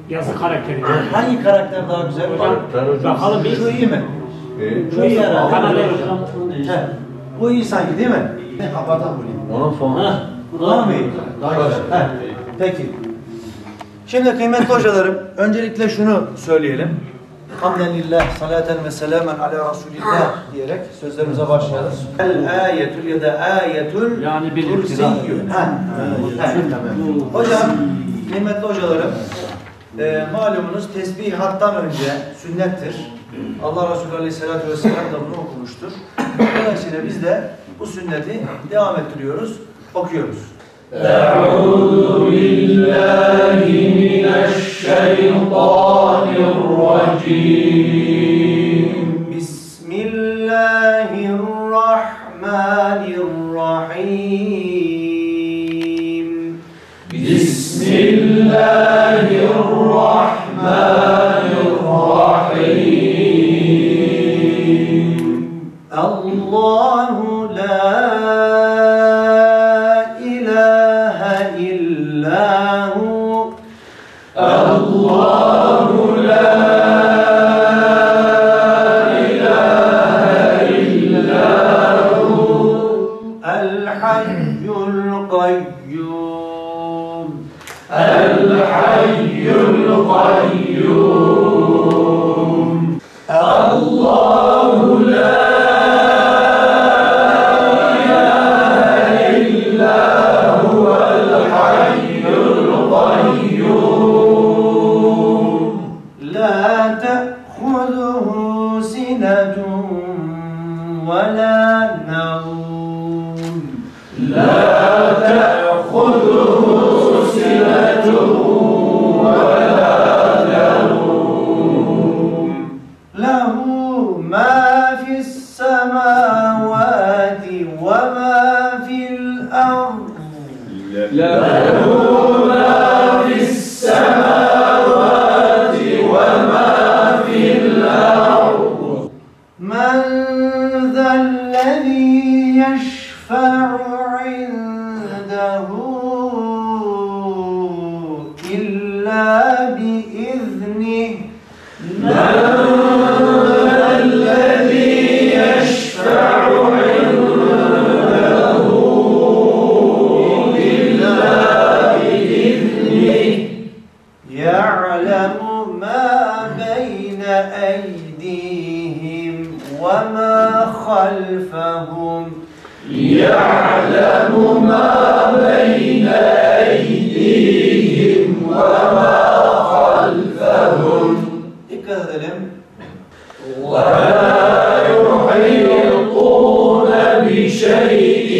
Yazı karakteri. Hangi karakter daha güzel? Hocam, bakalım bir. Şu iyi mi? Şu iyi herhalde. Kanader hocam. Bu iyi sanki değil mi? Kafadan vurayım. Onun fonu. Daha mı iyi? Daha güzel. Peki. Şimdi kıymetli hocalarım, öncelikle şunu söyleyelim. Hamdülillah, salaten ve selamen ala Resulillah diyerek sözlerimize başlayalım. El-ayetul ya da ayetul yani bir kursiyyü. Hocam, kıymetli hocalarım, malumunuz tesbihattan önce sünnettir. Allah Resulü Aleyhisselatü Vesselam da bunu okumuştur. Dolayısıyla biz de bu sünneti devam ettiriyoruz, okuyoruz. أعوذ بالله من الشيطان الرجيم بسم الله الرحمن الرحيم بسم الله الرحمن الرحيم الله لا الله لا إله إلا هو الحي القيوم الحي القيوم الله لا إله إلا هو الحي القيوم لا تأخذه سنة ولا نوم لا تأخذه سنة ولا نوم له ما في السماوات وما في الأرض له ما في السماوات وما في الأرض من ذا الذي يشفع عنده إلا بإذنه من ذا الذي يشفع عنده إلا بإذنه يعلم ما بين أيديهم وما خلفهم يعلم ما بين أيديهم وما خلفهم dikkat edelim. ولا يحيطون بشيء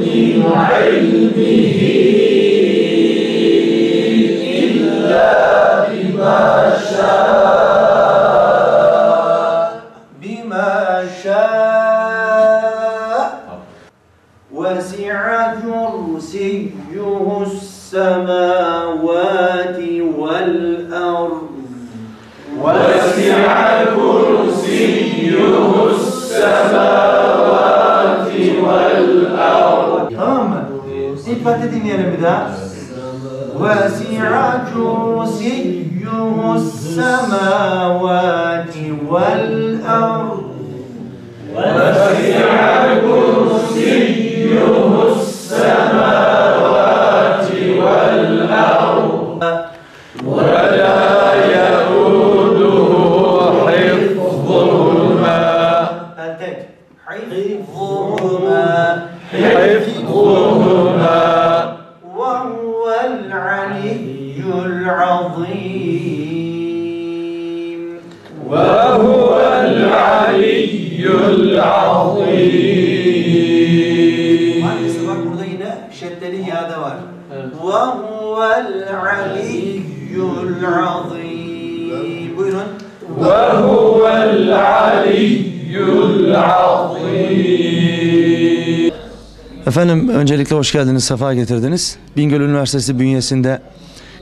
من علمه إلا بما شاء بما شاء وسع كرسيه السماوات والأرض وسع كرسيه السماوات والأرض Tamam mı? İlk parti dinleyelim bir daha. وَسِعَ كُرْسِيُّهُ السَّمَاوَاتِ وَالْأَرْضِ وسع كرسيه السماوات والأرض ولا يؤوده حفظهما التك حفظهما وهو العلي العظيم وهو العلي العظيم Maalesef bak burada yine şeddeli yağda var. وهو العلي العظيم. Buyurun. وهو العلي العظيم. Efendim öncelikle hoş geldiniz, sefa getirdiniz. Bingöl Üniversitesi bünyesinde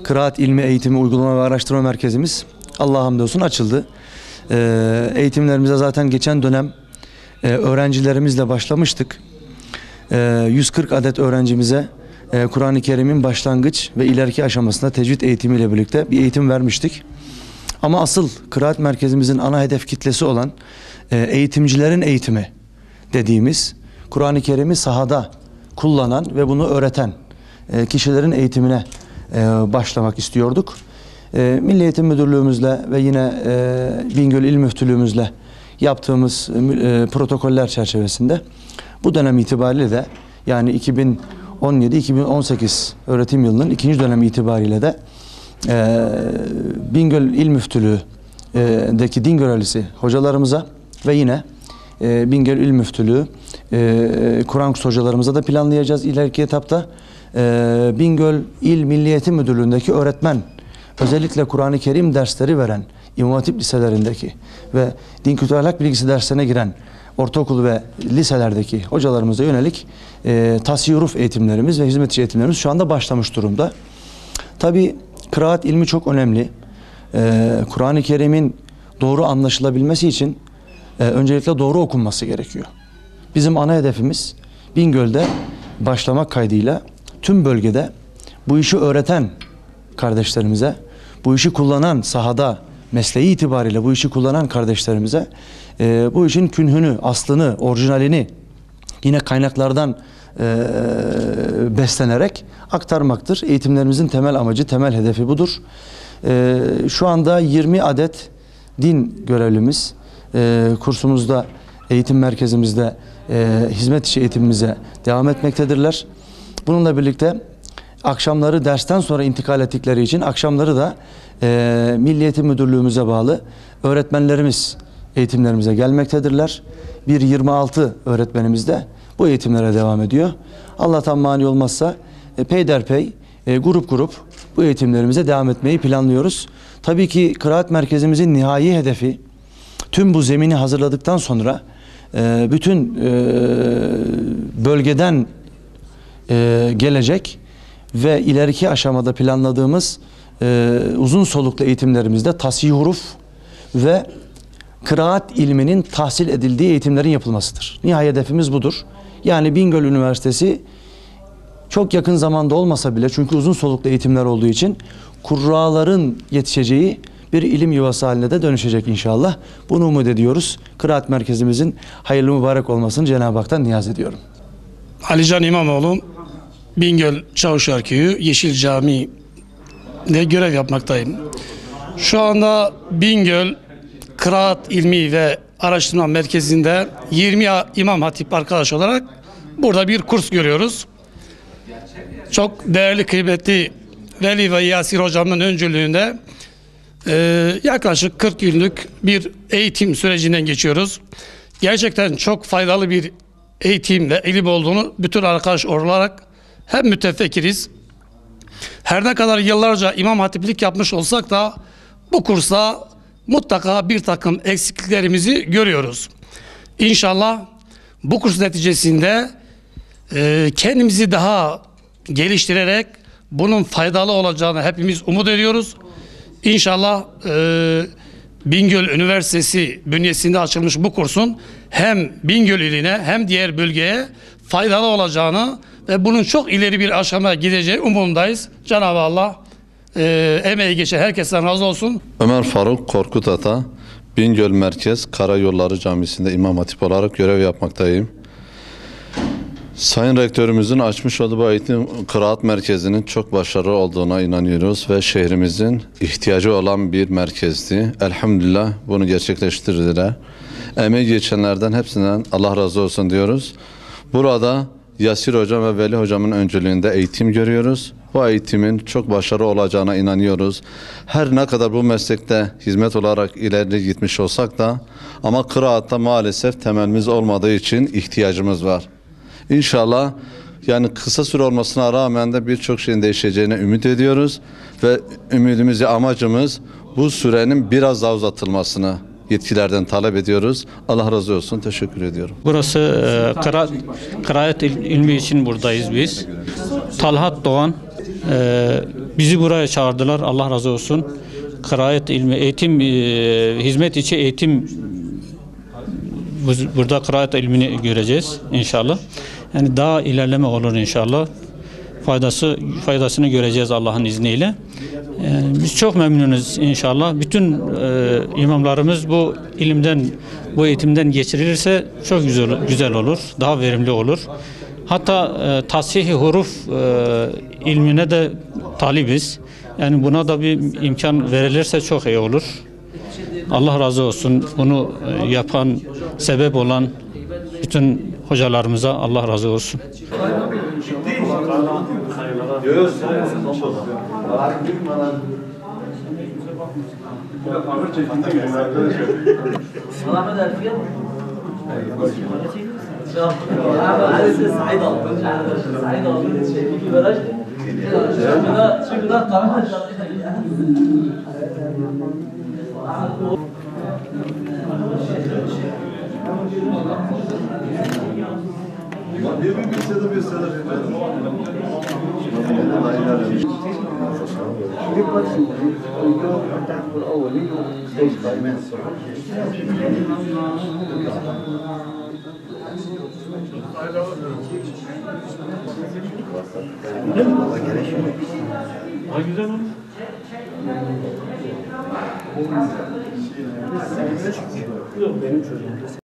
Kıraat İlmi Eğitimi Uygulama ve Araştırma Merkezimiz Allah'a hamdolsun açıldı. Eğitimlerimize zaten geçen dönem öğrencilerimizle başlamıştık. 140 adet öğrencimize Kur'an-ı Kerim'in başlangıç ve ileriki aşamasında tecvid eğitimiyle birlikte bir eğitim vermiştik. Ama asıl kıraat merkezimizin ana hedef kitlesi olan eğitimcilerin eğitimi dediğimiz, Kur'an-ı Kerim'i sahada kullanan ve bunu öğreten kişilerin eğitimine başlamak istiyorduk. Milli Eğitim Müdürlüğümüzle ve yine Bingöl İl Müftülüğümüzle yaptığımız protokoller çerçevesinde bu dönem itibariyle de, yani 2017-2018 öğretim yılının ikinci dönemi itibariyle de Bingöl İl Müftülüğü'deki din görevlisi hocalarımıza ve yine Bingöl İl Müftülüğü Kur'an kursu hocalarımıza da planlayacağız ileriki etapta. Bingöl İl Milli Eğitim Müdürlüğü'ndeki öğretmen, özellikle Kur'an-ı Kerim dersleri veren İmam Hatip liselerindeki ve din kültür ahlak bilgisi derslerine giren ortaokul ve liselerdeki hocalarımıza yönelik tasavvuf eğitimlerimiz ve hizmetçi eğitimlerimiz şu anda başlamış durumda. Tabi kıraat ilmi çok önemli. Kur'an-ı Kerim'in doğru anlaşılabilmesi için öncelikle doğru okunması gerekiyor. Bizim ana hedefimiz Bingöl'de başlamak kaydıyla tüm bölgede bu işi öğreten kardeşlerimize, bu işi kullanan sahada mesleği itibariyle bu işi kullanan kardeşlerimize bu işin künhünü, aslını, orijinalini yine kaynaklardan beslenerek aktarmaktır. Eğitimlerimizin temel amacı, temel hedefi budur. Şu anda 20 adet din görevlimiz kursumuzda, eğitim merkezimizde hizmet içi eğitimimize devam etmektedirler. Bununla birlikte akşamları dersten sonra intikal ettikleri için akşamları da Milli Eğitim Müdürlüğümüze bağlı öğretmenlerimiz eğitimlerimize gelmektedirler. 26 öğretmenimiz de bu eğitimlere devam ediyor. Allah'tan mani olmazsa peyderpey grup bu eğitimlerimize devam etmeyi planlıyoruz. Tabii ki kıraat merkezimizin nihai hedefi tüm bu zemini hazırladıktan sonra bütün bölgeden gelecek ve ileriki aşamada planladığımız uzun soluklu eğitimlerimizde tasih huruf ve kıraat ilminin tahsil edildiği eğitimlerin yapılmasıdır. Nihai hedefimiz budur. Yani Bingöl Üniversitesi çok yakın zamanda olmasa bile, çünkü uzun soluklu eğitimler olduğu için kurraların yetişeceği bir ilim yuvası haline de dönüşecek inşallah. Bunu umut ediyoruz. Kıraat merkezimizin hayırlı mübarek olmasını Cenab-ı Hak'tan niyaz ediyorum. Alican İmamoğlu, Bingöl Çavuşlar Köyü Yeşil Camii'de görev yapmaktayım. Şu anda Bingöl Kıraat İlmi ve Araştırma Merkezi'nde 20 İmam Hatip arkadaş olarak burada bir kurs görüyoruz. Çok değerli, kıymetli Veli ve Yasir hocamın öncülüğünde yaklaşık 40 günlük bir eğitim sürecinden geçiyoruz. Gerçekten çok faydalı bir eğitim ve ilim olduğunu bütün arkadaş olarak hem mütefekkiriz. Her ne kadar yıllarca imam hatiplik yapmış olsak da bu kursa mutlaka bir takım eksikliklerimizi görüyoruz. İnşallah bu kurs neticesinde kendimizi daha geliştirerek bunun faydalı olacağını hepimiz umut ediyoruz. İnşallah Bingöl Üniversitesi bünyesinde açılmış bu kursun hem Bingöl iline hem diğer bölgeye faydalı olacağını ve bunun çok ileri bir aşamaya gideceği umudundayız. Cenab-ı Allah emeği geçen herkesten razı olsun. Ömer Faruk Korkut Ata, Bingöl Merkez Karayolları Camisi'nde İmam Hatip olarak görev yapmaktayım. Sayın Rektörümüzün açmış olduğu bu eğitim kıraat merkezinin çok başarılı olduğuna inanıyoruz ve şehrimizin ihtiyacı olan bir merkezdi. Elhamdülillah bunu gerçekleştirdiler. Emeği geçenlerden hepsinden Allah razı olsun diyoruz. Burada Yasir Hocam ve Veli Hocamın öncülüğünde eğitim görüyoruz. Bu eğitimin çok başarılı olacağına inanıyoruz. Her ne kadar bu meslekte hizmet olarak ileri gitmiş olsak da ama kıraatta maalesef temelimiz olmadığı için ihtiyacımız var. İnşallah yani kısa süre olmasına rağmen de birçok şeyin değişeceğine ümit ediyoruz ve ümidimiz, amacımız bu sürenin biraz daha uzatılmasını yetkilerden talep ediyoruz. Allah razı olsun. Teşekkür ediyorum. Burası kıraat ilmi için buradayız biz. Talhat Doğan bizi buraya çağırdılar. Allah razı olsun. Kıraat ilmi, eğitim, hizmet içi eğitim, burada kıraat ilmini göreceğiz inşallah. Yani daha ilerleme olur inşallah. faydasını göreceğiz Allah'ın izniyle. Biz çok memnunuz inşallah. Bütün imamlarımız bu ilimden, bu eğitimden geçirilirse çok güzel olur, daha verimli olur. Hatta tasih-i huruf ilmine de talibiz. Yani buna da bir imkan verilirse çok iyi olur. Allah razı olsun. Bunu yapan, sebep olan bütün hocalarımıza Allah razı olsun.